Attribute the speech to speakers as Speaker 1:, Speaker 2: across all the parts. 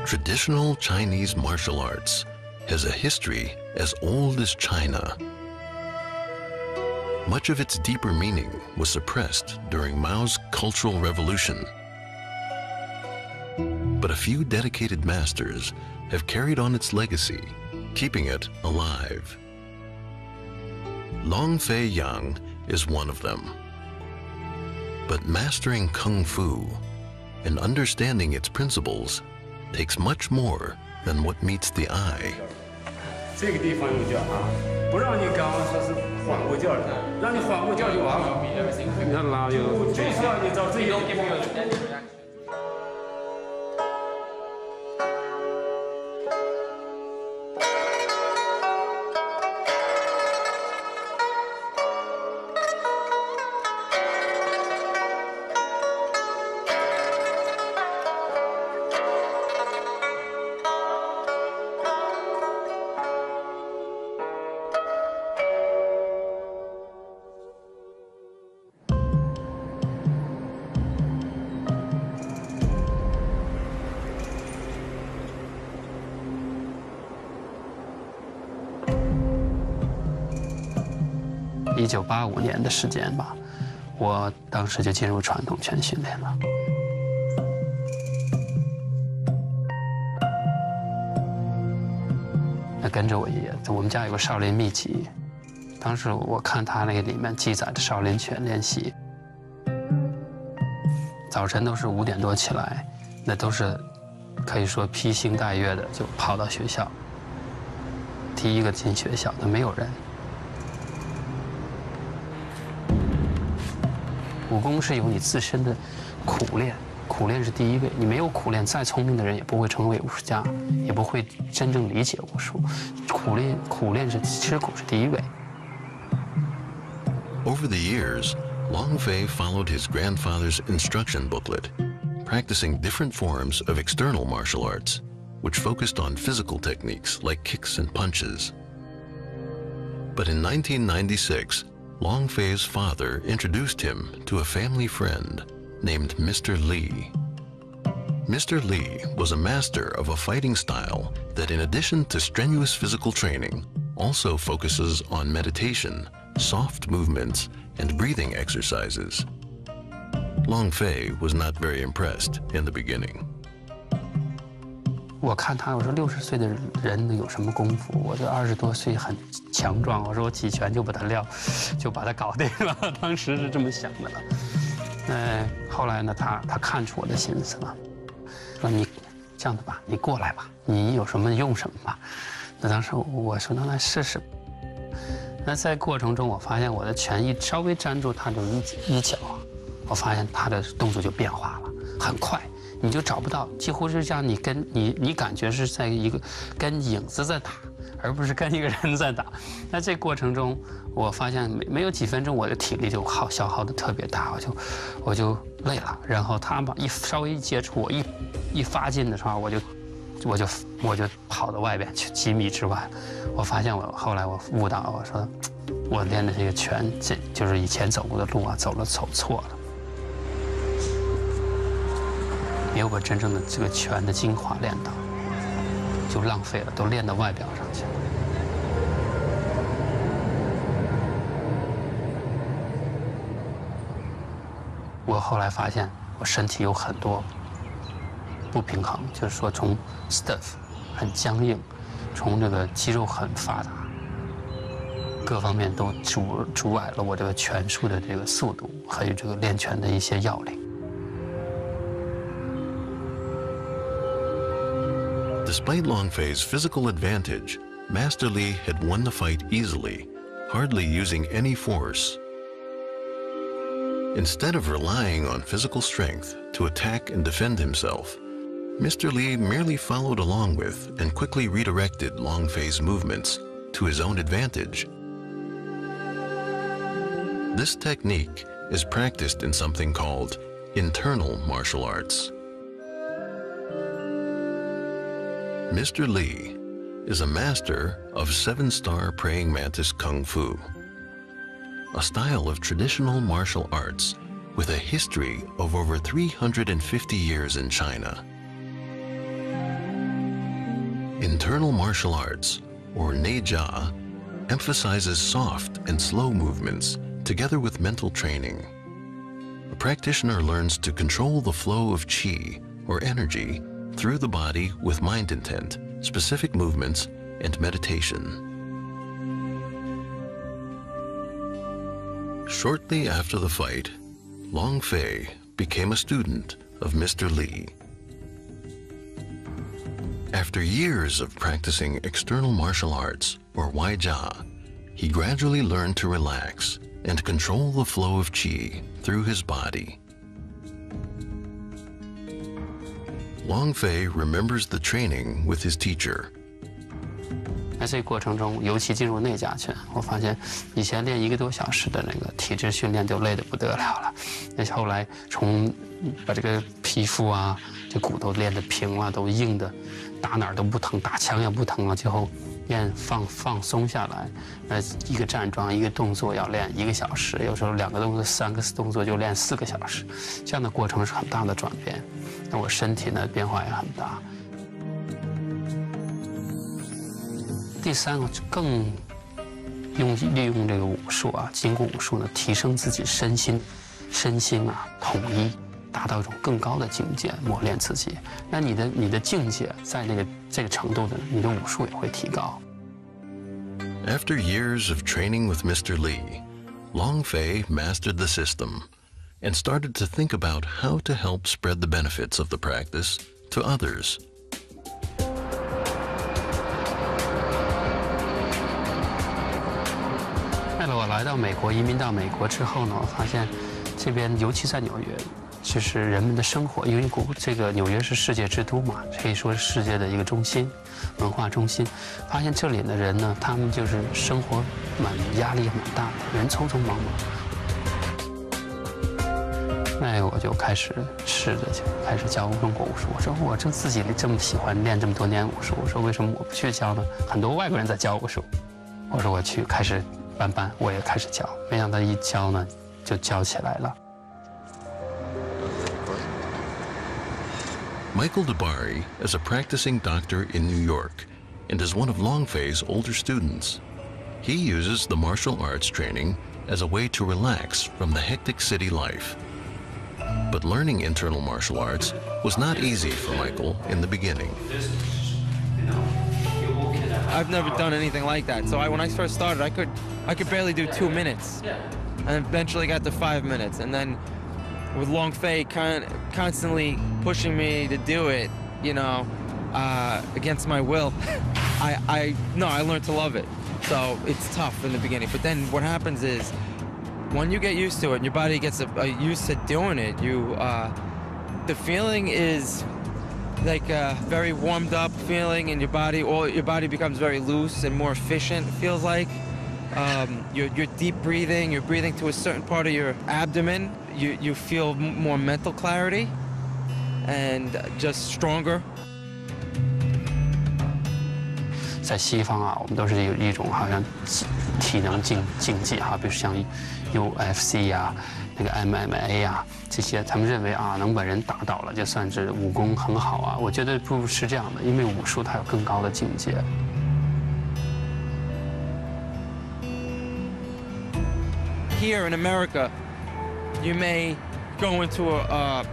Speaker 1: Traditional Chinese martial arts has a history as old as China. Much of its deeper meaning was suppressed during Mao's Cultural Revolution. But a few dedicated masters have carried on its legacy, keeping it alive. Long Fei Yang is one of them. But mastering Kung Fu and understanding its principles takes much more than what meets the eye.
Speaker 2: 这个地方有觉啊，不让你刚刚说是缓过劲儿，让你缓过劲儿就完了。你看拉就就是要你找自己。
Speaker 3: 1985年的时间吧，我当时就进入传统拳训练了。那跟着我爷爷，我们家有个少林秘籍，当时我看他那个里面记载的少林拳练习，早晨都是5点多起来，那都是可以说披星戴月的就跑到学校。第一个进学校的没有人。 武功是有你自身的苦练，苦练是第一位。你没有苦练，再聪明的人也不会成为武术家，也不会真正理解武术。苦练是吃苦是第一位。
Speaker 1: Over the years, Long Fei followed his grandfather's instruction booklet, practicing different forms of external martial arts, which focused on physical techniques like kicks and punches. But in 1996, Long Fei's father introduced him to a family friend named Mr. Li. Mr. Li was a master of a fighting style that, in addition to strenuous physical training, also focuses on meditation, soft movements, and breathing exercises. Long Fei was not very impressed in the beginning.
Speaker 3: 我看他，我说60岁的人有什么功夫？我这20多岁很强壮，我说我几拳就把他搞定了。当时是这么想的了。后来呢，他看出我的心思了，说你这样的吧，你过来吧，你有什么用什么吧。那当时我说那来试试。那在过程中，我发现我的拳一稍微粘住他这一脚，我发现他的动作就变化了，很快。 你就找不到，几乎是像你感觉是在一个跟影子在打，而不是跟一个人在打。那这过程中，我发现没有几分钟，我的体力就消耗的特别大，我就累了。然后他稍微一接触我一发劲的时候，我就跑到外边去几米之外。我发现后来我悟到，我说我练的这个拳，这就是以前走过的路啊，走错了。 没有把真正的这个拳的精华练到，就浪费了，都练到外表上去了。我后来发现，我身体有很多不平衡，就是说从 stiff 很僵硬，从这个肌肉很发达，各方面都阻碍了我这个拳术的这个速度，还有这个练拳的一些要领。
Speaker 1: Despite Long Fei's physical advantage, Master Li had won the fight easily, hardly using any force. Instead of relying on physical strength to attack and defend himself, Mr. Li merely followed along with and quickly redirected Long Fei's movements to his own advantage. This technique is practiced in something called internal martial arts. Mr. Li is a master of 7-star praying mantis Kung Fu, a style of traditional martial arts with a history of over 350 years in China. Internal martial arts, or Neijia, emphasizes soft and slow movements together with mental training. A practitioner learns to control the flow of qi, or energy, through the body with mind intent, specific movements, and meditation. Shortly after the fight, Long Fei became a student of Mr. Li. After years of practicing external martial arts, or Weijia, he gradually learned to relax and control the flow of qi through his body. Long Fei remembers the training with his teacher.
Speaker 3: 在这个过程中，尤其进入内家拳，我发现以前练1个多小时的那个体质训练就累得不得了了。那后来从把这个皮肤啊、这骨头练得平了，都硬的，打哪儿都不疼，打枪也不疼了。最后练放松下来，一个站桩一个动作要练1个小时，有时候2个动作、3个动作就练4个小时，这样的过程是很大的转变。那我身体呢变化也很大。 第3个更利用这个武术啊，筋骨武术呢，提升自己身心啊统一，达到一种更高的境界，磨练自己。那你的境界在这个程度的，你的武术也会提高。
Speaker 1: After years of training with Mr. Li, Long Fei mastered the system and started to think about how to help spread the benefits of the practice to others.
Speaker 3: 我来到美国，移民到美国之后呢，我发现这边尤其在纽约，就是人们的生活，因为这个纽约是世界之都嘛，可以说是世界的一个中心，文化中心。发现这里的人呢，他们就是生活压力蛮大的，人匆匆忙忙。那我就开始试着开始教中国武术。我说我自己这么喜欢练这么多年武术，我说为什么我不去教呢？很多外国人在教武术，我说我去开始。 班我也开始教，没想到一教呢，就教起来了。
Speaker 1: Michael DeBari is a practicing doctor in New York and is one of Long Fei's older students. He uses the martial arts training as a way to relax from the hectic city life. But learning internal martial arts was not easy for Michael in the beginning.
Speaker 4: I've never done anything like that. So when I first started, I could barely do 2 minutes, and eventually got to 5 minutes. And then with Long Fei constantly pushing me to do it, you know, against my will, I learned to love it. So it's tough in the beginning. But then what happens is, when you get used to it, and your body gets used to doing it, the feeling is like a very warmed up feeling in your body. Your body becomes very loose and more efficient, it feels like. You're deep breathing, you're breathing to a certain part of your abdomen. You feel more mental clarity and just stronger.
Speaker 3: 在西方啊，我们都是有一种好像体能竞技哈，比如像 UFC 啊。 那个 MMA 啊，这些他们认为啊，能把人打倒了，就算是武功很好啊。我觉得不是这样的，因为武术它有更高的境界。
Speaker 4: Here in America, you may go into a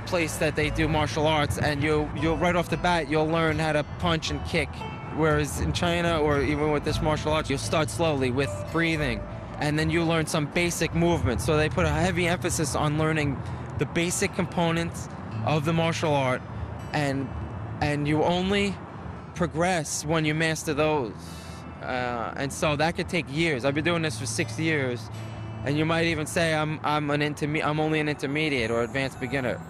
Speaker 4: place that they do martial arts, and you'll right off the bat you'll learn how to punch and kick. Whereas in China, or even with this martial arts, you'll start slowly with breathing. And then you learn some basic movements. So they put a heavy emphasis on learning the basic components of the martial art, and you only progress when you master those. And so that could take years. I've been doing this for 6 years, and you might even say I'm only an intermediate or advanced beginner.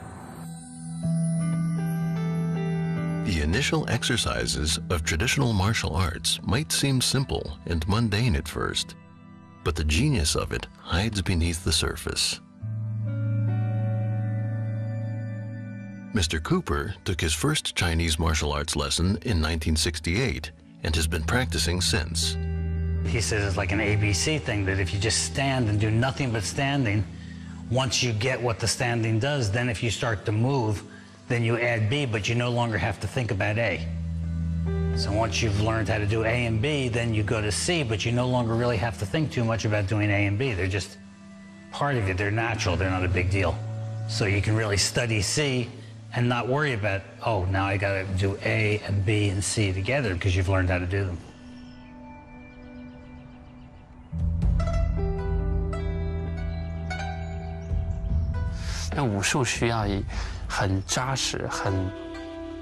Speaker 1: The initial exercises of traditional martial arts might seem simple and mundane at first. But the genius of it hides beneath the surface. Mr. Cooper took his first Chinese martial arts lesson in 1968 and has been practicing since.
Speaker 5: He says it's like an ABC thing, that if you just stand and do nothing but standing, once you get what the standing does, then if you start to move, then you add B, but you no longer have to think about A. So once you've learned how to do A and B, then you go to C, but you no longer really have to think too much about doing A and B. They're just part of you. They're natural. They're not a big deal. So you can really study C and not worry about, oh, now I got to do A and B and C together because you've learned how to do them.
Speaker 3: 那武术需要以很扎实、很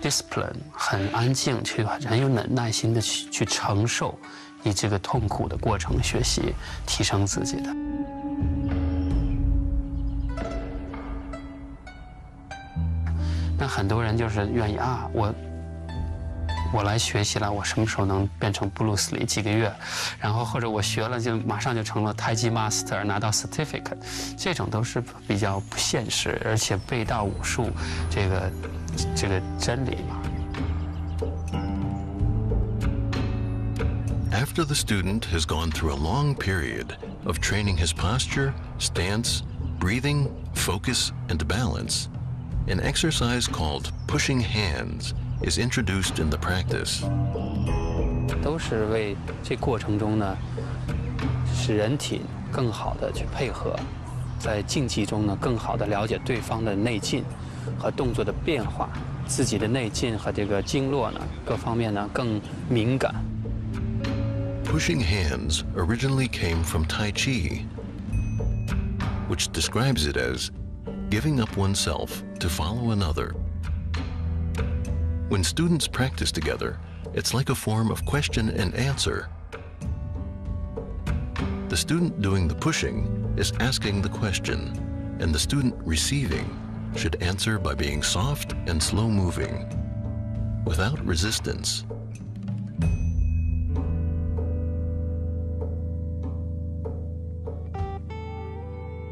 Speaker 3: discipline、很安静，很有耐心的去承受以这个痛苦的过程学习，提升自己的。那很多人就是愿意啊，我来学习了，我什么时候能变成布鲁斯里几个月，然后或者我学了就马上就成了太极 master 拿到 certificate， 这种都是比较不现实，而且背道武术这个真理嘛。
Speaker 1: After the student has gone through a long period of training his posture, stance, breathing, focus, and balance, an exercise called pushing hands is introduced in the practice.
Speaker 3: 都是为这过程中呢，使人体更好的去配合，在竞技中呢，更好的了解对方的内劲和动作的变化，自己的内劲和这个经络呢，各方面呢更敏感。
Speaker 1: Pushing hands originally came from Tai Chi, which describes it as giving up oneself to follow another. When students practice together, it's like a form of question and answer. The student doing the pushing is asking the question, and the student receiving should answer by being soft and slow-moving, without resistance.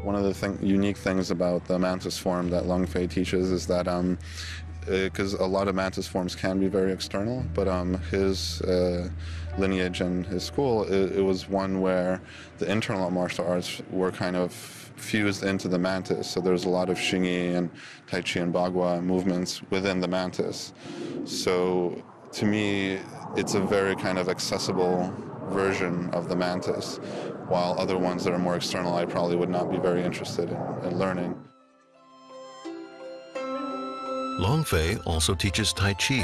Speaker 6: One of the unique things about the Mantis form that Lung Fei teaches is that because a lot of Mantis forms can be very external, but his lineage and his school, it was one where the internal martial arts were kind of fused into the Mantis. So there's a lot of Xingyi and Tai Chi and Bagua movements within the Mantis. So to me, it's a very kind of accessible version of the Mantis, while other ones that are more external I probably would not be very interested in learning.
Speaker 1: Long Fei also teaches Tai Chi,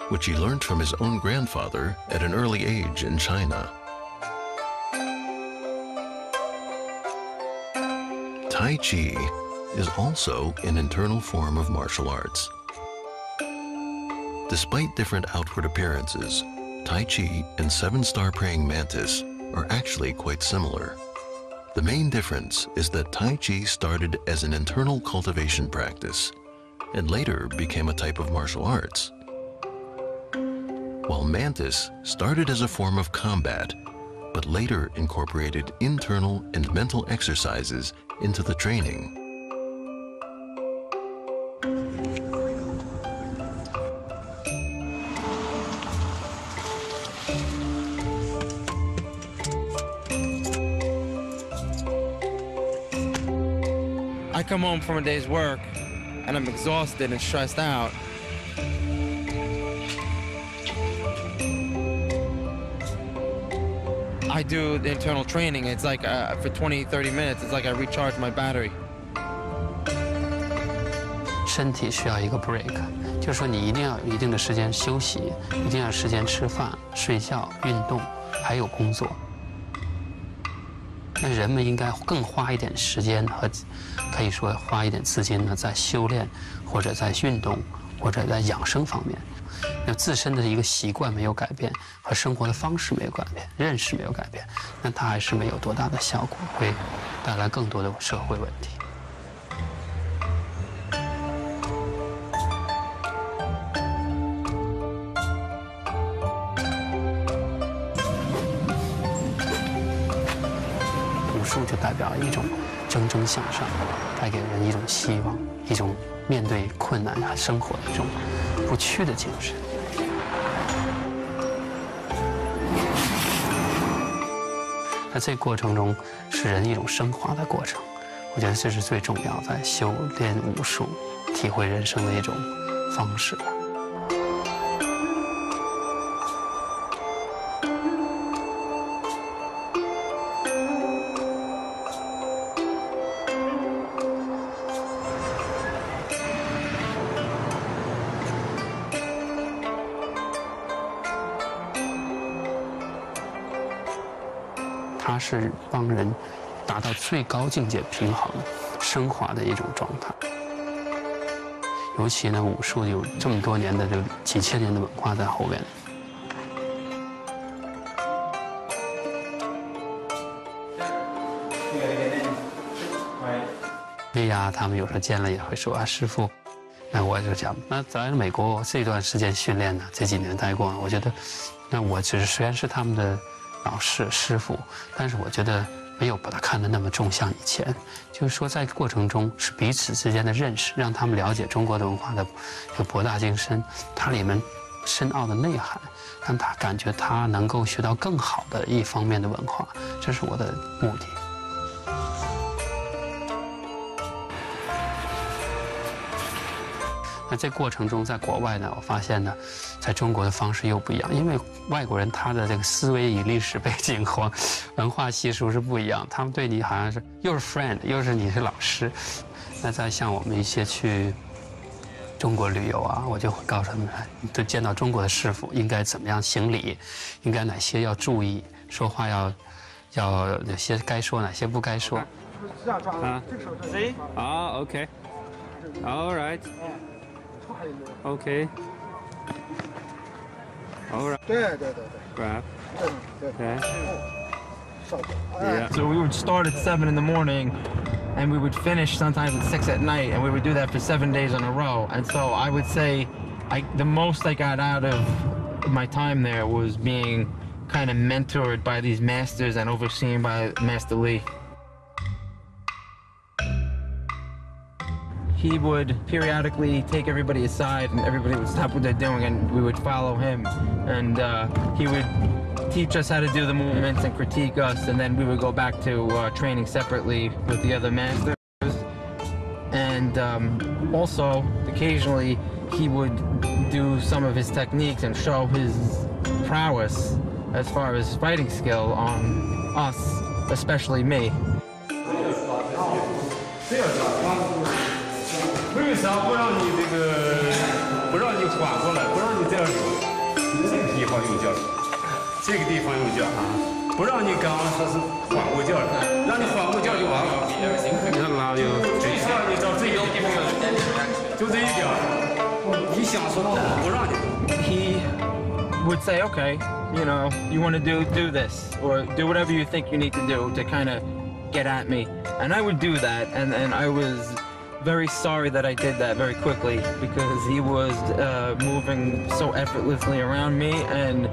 Speaker 1: which he learned from his own grandfather at an early age in China. Tai Chi is also an internal form of martial arts. Despite different outward appearances, Tai Chi and seven-star praying mantis are actually quite similar. The main difference is that Tai Chi started as an internal cultivation practice and later became a type of martial arts, while Mantis started as a form of combat, but later incorporated internal and mental exercises into the training.
Speaker 4: I come home from a day's work and I'm exhausted and stressed out. I do the internal training. It's like for 20-30 minutes, it's like I recharge my battery.
Speaker 3: 身体需要一个 break， 就是说你一定要有一定的时间休息，一定要有时间吃饭、睡觉、运动，还有工作。那人们应该更花一点时间和，可以说花一点资金呢，在修炼或者在运动或者在养生方面。那自身的一个习惯没有改变，和生活的方式没有改变，认识没有改变，那它还是没有多大的效果，会带来更多的社会问题。武术就代表一种蒸蒸向上，带给人一种希望，一种面对困难和生活的一种不屈的精神。那这过程中是人一种升华的过程，我觉得这是最重要，在修炼武术、体会人生的一种方式。它是帮人达到最高境界平衡、升华的一种状态。尤其呢，武术有这么多年的这个几千年的文化在后边。对呀，他们有时候见了也会说啊，师傅。那我就讲，那在美国这段时间训练呢，这几年待过，我觉得，那我只是虽然是他们的老师师傅，但是我觉得没有把他看得那么重，像以前。就是说，在过程中是彼此之间的认识，让他们了解中国的文化的这个博大精深，它里面深奥的内涵，让他感觉他能够学到更好的一方面的文化，这是我的目的。那这过程中，在国外呢，我发现呢，在中国的方式又不一样，因为外国人他的这个思维与历史背景和文化习俗是不一样，他们对你好像是又是 friend， 又是你是老师。那再像我们一些去中国旅游啊，我就会告诉他们，都见到中国的师傅应该怎么样行礼，应该哪些要注意，说话要哪些该说，哪些不该说。
Speaker 2: 啊，啊 ，OK，All right。Okay. All right.
Speaker 7: 对。
Speaker 2: Grab. Okay.
Speaker 4: Yeah. So we would start at 7 in the morning, and we would finish sometimes at 6 at night, and we would do that for 7 days in a row. And so I would say, the most I got out of my time there was being kind of mentored by these masters and overseen by Master Lee. He would periodically take everybody aside, and everybody would stop what they're doing, and we would follow him. And he would teach us how to do the movements and critique us, and then we would go back to training separately with the other masters. And also, occasionally, he would do some of his techniques and show his prowess as far as fighting skill on us, especially me.
Speaker 2: 为啥不让你这个不让你缓过来，不让你这样走？这个地方用脚，这个地方用脚啊，不让你刚刚说是缓过劲儿，让你缓过劲儿就完了。你看拉就最少你到这一点，就这一点，你想说不让你。
Speaker 4: He would say, okay, you know, you want to do this, or do whatever you think you need to do to kind of get at me, and I would do that, and I was very sorry that I did that very quickly, because he was moving so effortlessly around me, and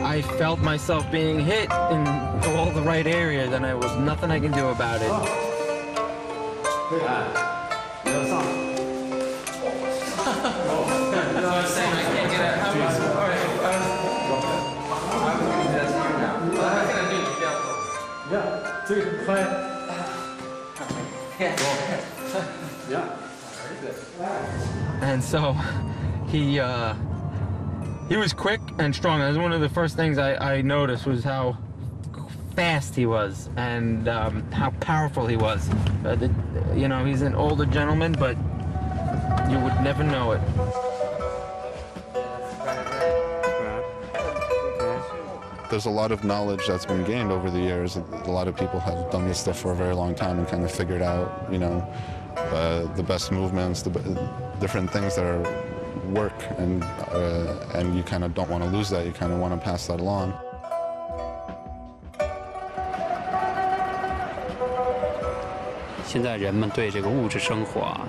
Speaker 4: I felt myself being hit in all the right areas, and there was nothing I can do about it. And so he was quick and strong. That was one of the first things I noticed, was how fast he was and how powerful he was. You know, he's an older gentleman, but you would never know it.
Speaker 6: There's a lot of knowledge that's been gained over the years. A lot of people have done this stuff for a very long time and kind of figured out, you know, the best movements, the different things that are work, and you kind of don't want to lose that. You kind of want to pass that along.
Speaker 3: 现在人们对这个物质生活啊，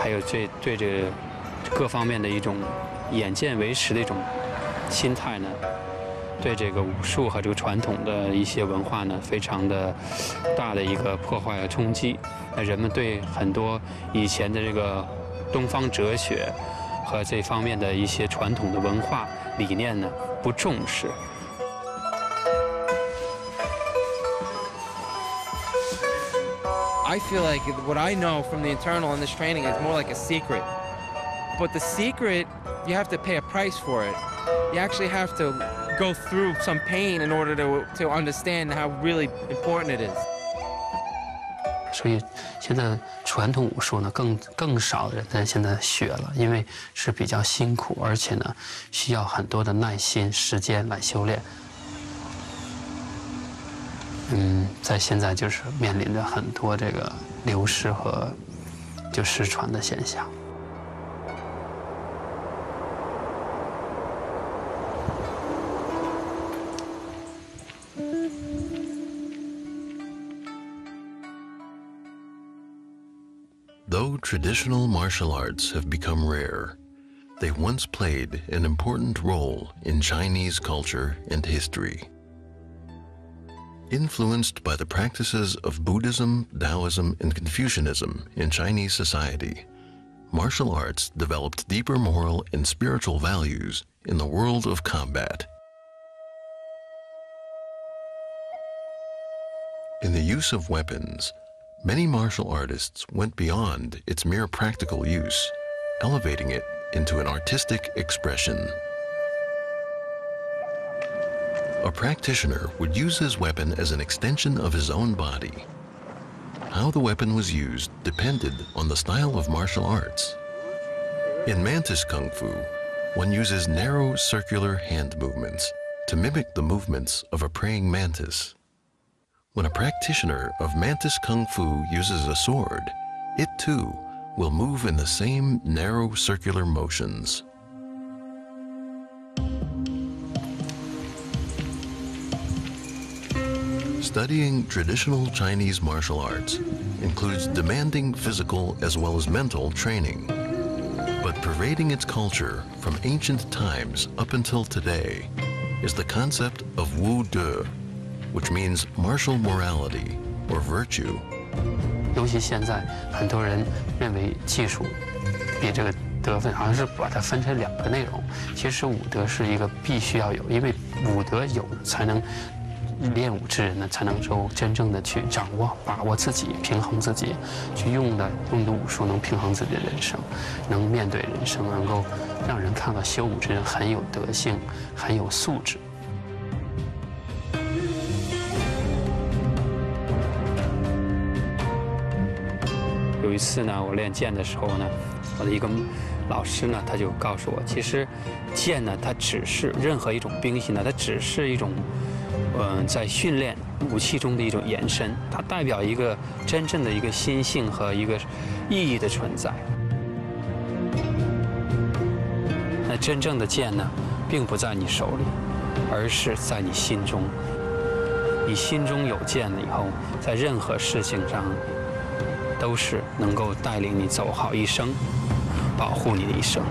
Speaker 3: 还有对这个各方面的一种眼见为实的一种心态呢，对这个武术和这个传统的一些文化呢，非常的大的一个破坏和冲击。那人们对很多以前的这个东方哲学和这方面的一些传统的文化理念呢，不重视。
Speaker 4: I feel like what I know from the internal in this training is more like a secret. But the secret, you have to pay a price for it. You actually have to go through some pain in order to understand how really important it is.
Speaker 3: 所以现在传统武术呢，更少的人在现在学了，因为是比较辛苦，而且呢，需要很多的耐心、时间来修炼。在现在就是面临着很多这个流失和就失传的现象。
Speaker 1: Though traditional martial arts have become rare, they once played an important role in Chinese culture and history. Influenced by the practices of Buddhism, Taoism, and Confucianism in Chinese society, martial arts developed deeper moral and spiritual values in the world of combat. In the use of weapons, many martial artists went beyond its mere practical use, elevating it into an artistic expression. A practitioner would use his weapon as an extension of his own body. How the weapon was used depended on the style of martial arts. In Mantis Kung Fu, one uses narrow circular hand movements to mimic the movements of a praying mantis. When a practitioner of Mantis Kung Fu uses a sword, it too will move in the same narrow circular motions. Studying traditional Chinese martial arts includes demanding physical as well as mental training. But pervading its culture from ancient times up until today is the concept of Wu De, which means martial morality or virtue.
Speaker 3: 尤其现在很多人认为技术比这个德分，好像是把它分成两个内容。其实武德是一个必须要有，因为武德有才能练武之人呢，才能够真正的去掌握、把握自己、平衡自己，去用的武术能平衡自己的人生，能面对人生，能够让人看到修武之人很有德性、很有素质。有一次呢，我练剑的时候呢，我的一个老师呢，他就告诉我，其实剑呢，它只是任何一种兵器呢，它只是一种，在训练武器中的一种延伸，它代表一个真正的一个心性和一个意义的存在。那真正的剑呢，并不在你手里，而是在你心中。你心中有剑了以后，在任何事情上，都是能够带领你走好一生，保护你的一生。